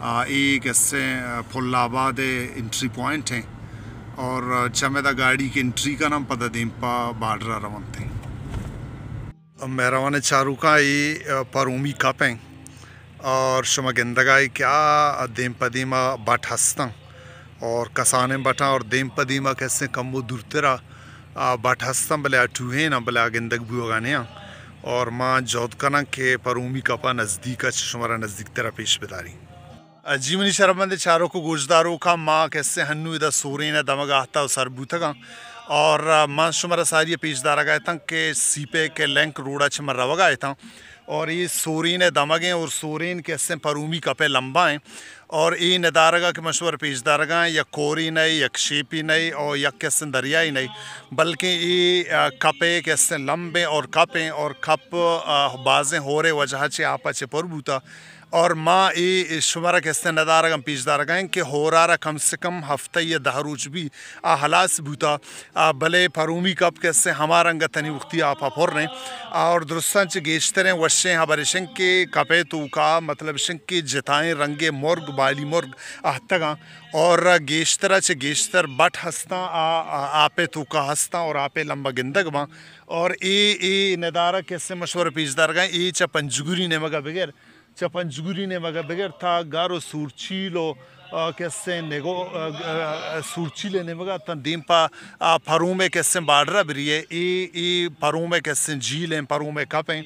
ایک اس سے پھلاباد entry point ہیں اور چمیدہ گاڑی کی انٹری کا نام پتہ دیمپا بارڈر روانتے ہیں مہروانے چارو کا یہ پرومی کپ ہیں اور شما گندگائی کیا دیمپا دیما بٹ ہستاں اور کسانے بٹاں اور دیمپا دیما کیسے کم و دورترا بٹ ہستاں بلے اٹھوہیں نا بلے گندگ بھوگانے ہیں اور ماں جود کنا کہ پرومی کپا نزدیک شمارا نزدیک ترا پیش بداری جی منی شرمند چاروں کو گوشداروں کا ماں کیسے ہنو ادا سورین دمگا آتا و سر بوتگا اور ماں شمارا ساری پیش دارا گئے تھا کہ سیپے کے لینک روڑا چمر رو گئے تھا اور یہ سورین دمگیں اور سورین کیسے پرومی کپے لمبا ہیں اور یہ ندارگا کے مشہور پیش دارگاں یا کوری نہیں یک شیپی نہیں اور یک کیسے دریائی نہیں بلکہ یہ کپے کیسے لمبے اور کپیں اور کپ بازیں ہو رہے وجہ چے آپا چے پر بوتا اور ماں ای شمارا کیسے ندارگم پیش دارگائیں کہ ہورارا کم سے کم ہفتہ یا 10 روز بھی حلاس بوتا بلے پرومی کپ کیسے ہمارنگا تنی وقتی آپا پھر رہے اور درستان چے گیشتریں وشیں ہبرشن کے کپے تو کا مطلب شن کے جتائیں رنگے مرگ بالی مرگ آہتگاں اور گیشترا چے گیشتر بٹ ہستاں آپے تو کا ہستاں اور آپے لمبا گندگ ماں اور ای ندارہ کیسے مشہور پیش دارگائیں ای چا پنجگوری نے مگا بغیر چپنجگوری نے مگا بغیر تھا گارو سورچیلو کیسے نگو سورچیلے نے مگا تن دیمپا پرومے کیسے بارڈرہ بریے ای پرومے کیسے جھیلیں پرومے کپیں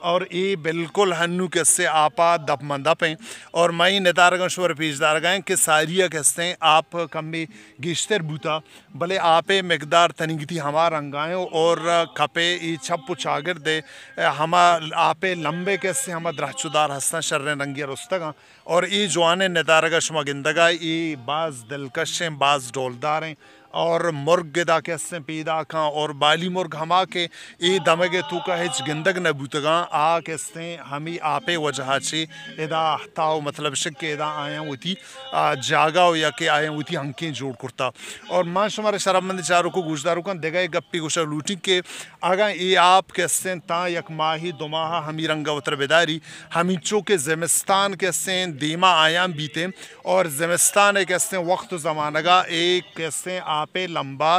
اور ای بالکل ہنو کیسے آپا دپ من دپیں اور مائی ندارگاں شور پیش دارگائیں کہ ساریہ کیسے آپ کمی گیشتر بوتا بلے آپے مقدار تنگتی ہما رنگائیں اور کپے ای چھپ چاگر دے ہما آپے لمبے کیسے ہما درہچودار ہستاں شر رنگی رستگاں اور ای جوانے ندارگا شما گندگا ای بعض دلکش ہیں بعض ڈولدار ہیں اور مرگ دا کیسے پیدا کھاں اور بالی مرگ ہما کے ای دمگے تو کا ہچ گندگ نبوتگاں کیسے ہمی آپے وجہ چے ادا احتاؤ مطلب شک ادا آیاں ہوتی جاگا ہو یا کہ آیاں ہوتی ہنکیں جوڑ کرتا اور ماں شمارے شراب مند چاروں کو گوشداروں کا دگائے گپی گوشا لوٹی کہ آگا ای آپ کیسے تا یک ماہی دو ماہ ہمی رنگا وطر بیداری ہمی چوکے زمستان کیسے دیما آیاں بیتے اور زمستان کیسے وقت زمانگا ایک کیسے آپے لمبا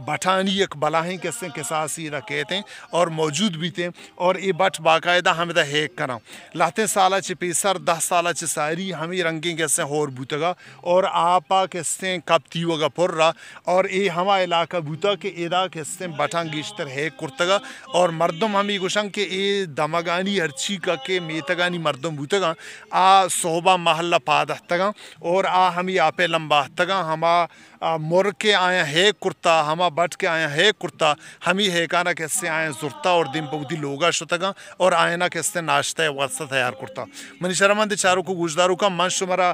بٹانی یک بلاہیں کیسے کساسی رکھتے ہیں اور موجود بیتے اور ای بٹ باقاعدہ ہمیں ہیک کرا لاتے سالہ چی پیسر 10 سالہ چی ساری ہمیں رنگیں کیسے ہور بوتگا اور آپا کیسے کب تیوگا پر رہا اور ای ہما علاقہ بوتا کہ ایدہ کیسے بٹان گیشتر ہیک کرتگا اور مردم ہمیں گوشن کہ ای دمگانی ہرچی کا کہ میتگانی مردم بوتگا صحبہ محلہ پادہتگا اور ہمیں آپے لمباہتگا ہما مر کے آیا ہیک کرتا ہما بٹ کے آیا ہیک کرتا ہمیں ہیکانا کیسے آیا زرتا اور دن پودی لوگا شتگا اور آئینا کیسے ناشتہ واسطہ تیار کرتا منی شرمند چاروں کو گوشداروں کا من شمرا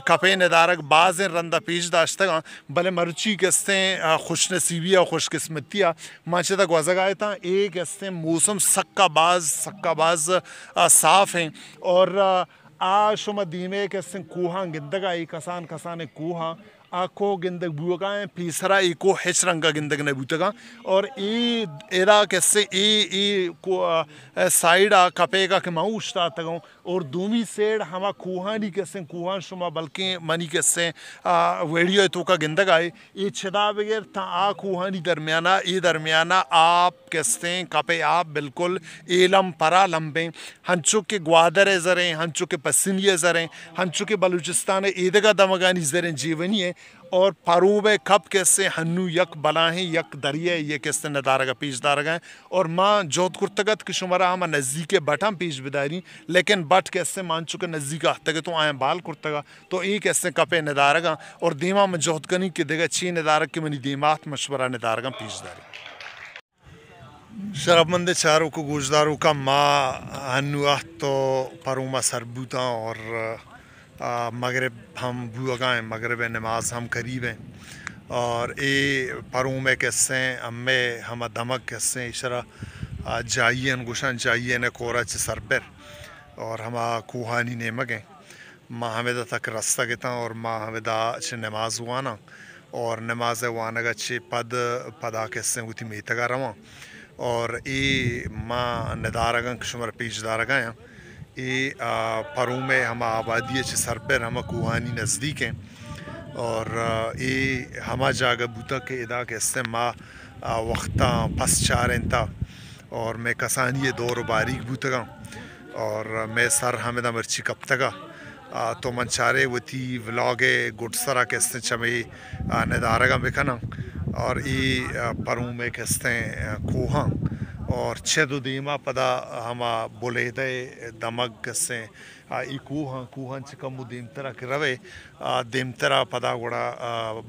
کپے ندارک بعض رندہ پیش داشتگا بلے مرچی کیسے خوش نصیبیہ خوش قسمتیہ مانچہ تک وزگائے تھا ایک کیسے موسم سکا باز صاف ہیں اور شما دیمے کیسے کوہاں گندگائی کسان کوہاں کو گندگ بوگائیں پیسرا ای کو ہچ رنگا گندگ نبوتگا اور ای ایرا کیسے ای سائیڈا کپے گا کہ ماؤشتا تگاں اور دومی سیڈ ہما کوہانی کیسے کوہان شما بلکہ منی کیسے ویڈیو تو کا گندگ آئے ای چھدا بغیر تا کوہانی درمیانہ آپ کیسے کپے آپ بالکل ایلم پرا لمبیں ہنچو کے گوادر زریں ہنچو کے پسنی زریں ہنچو کے بلوچستان ایدگا دمگانی زریں جیونی ہے اور پروب کپ کیسے ہنو یک بلاہیں یک دریئے یہ کیسے ندارگا پیش دارگائیں اور ماں جوت کرتگت کہ شمارا ہما نزدیک بٹھاں پیش بداری لیکن بٹ کیسے مان چکے نزدیک آہتگے تو آئیں بال کرتگا تو ای کیسے کپے ندارگا اور دیما میں جوت کنی کہ دیگا چی ندارگ کی منی دیمات مشورہ ندارگا پیش داری شراب مند چاروں کو گوشداروں کا ماں ہنو تو پروما سربوتا اور مغرب ہم بوگائیں مغرب نماز ہم قریب ہیں اور اے پروم کیسے ہمیں ہما دمک کیسے اشرا جائین گوشن جائین کورا چھ سربر اور ہما کوہانی نیمگیں ماں ہمیں دا تک رستہ گتا اور ماں ہمیں دا چھ نماز وانا اور نماز وانگا چھ پدا کیسے ہوتی میتگا رواں اور ای ماں ندارگاں کشمر پیش دارگاں یہ پروں میں ہما آبادی سر پر ہما کوہانی نزدیک ہیں اور یہ ہما جاگہ بوتا کہ ادا کے استعمال وقتاں پس چاریں تا اور میں کسانی دور باریک بوتا گا اور میں سر ہمیں مرچی کب تگا تو من چارے وتی ولاگ گڈ سرا کہتے چمے ندارگا بکنا اور ای پروں میں کہتے کوہاں اور چھ دو دیما پدا ہما بولیدے دمگ کہتے ای کوہاں چکم دیمترا کہ روے دیمترا پدا گوڑا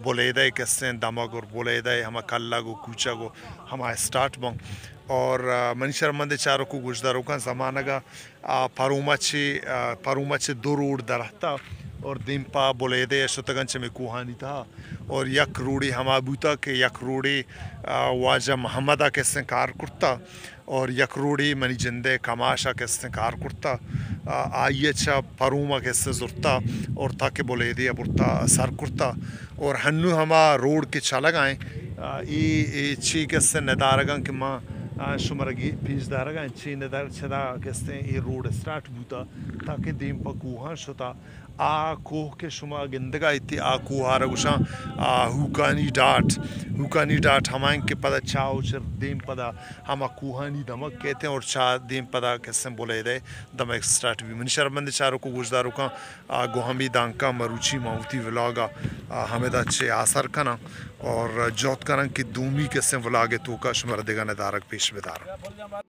بولیدے کہتے دمگ اور بولیدے ہما کلا گو کوچا گو ہما اسٹارٹ بوں اور منی شرمند چاروں کو گجداروں کا زمانہ گا پروما چھ دو روڈ درہتا اور دیمپا بولیدے شتگن چھ میں کوہانی تھا اور یک روڑی ہما بوتا کہ یک روڑی واجہ محمدہ کیسے کار کرتا اور یک روڑی منی جندے کماشا کیسے کار کرتا آئیے چھا پروما کیسے زرتا اور تاکہ بولیدے برتا سر کرتا اور ہنو ہما روڈ کے چلا گائیں ای چی کیسے ندارگاں کہ ماں شمرگی پیش دارگاں چی ندار چھدا کیسے ای روڈ سٹارٹ بوتا تاکہ دیم پا کوہاں شتا کوہ کے شما گندگا ایتی کوہ رگوشاں ہوکانی ڈاٹ ہمائیں کہ پدا چاو چر دیم پدا ہما کوہانی دمک کہتے ہیں اور چا دیم پدا کیسے بولے دے دمک سٹارٹ بھی من شرمند چاروں کو گوشداروں کا گوہمی دانکا مروچی ماوتی ولاگا ہمیں دا چھے آثر کنا اور جوت کرن کی دومی کیسے ولاگ تو کا شمر دگا ندارک پیش بدار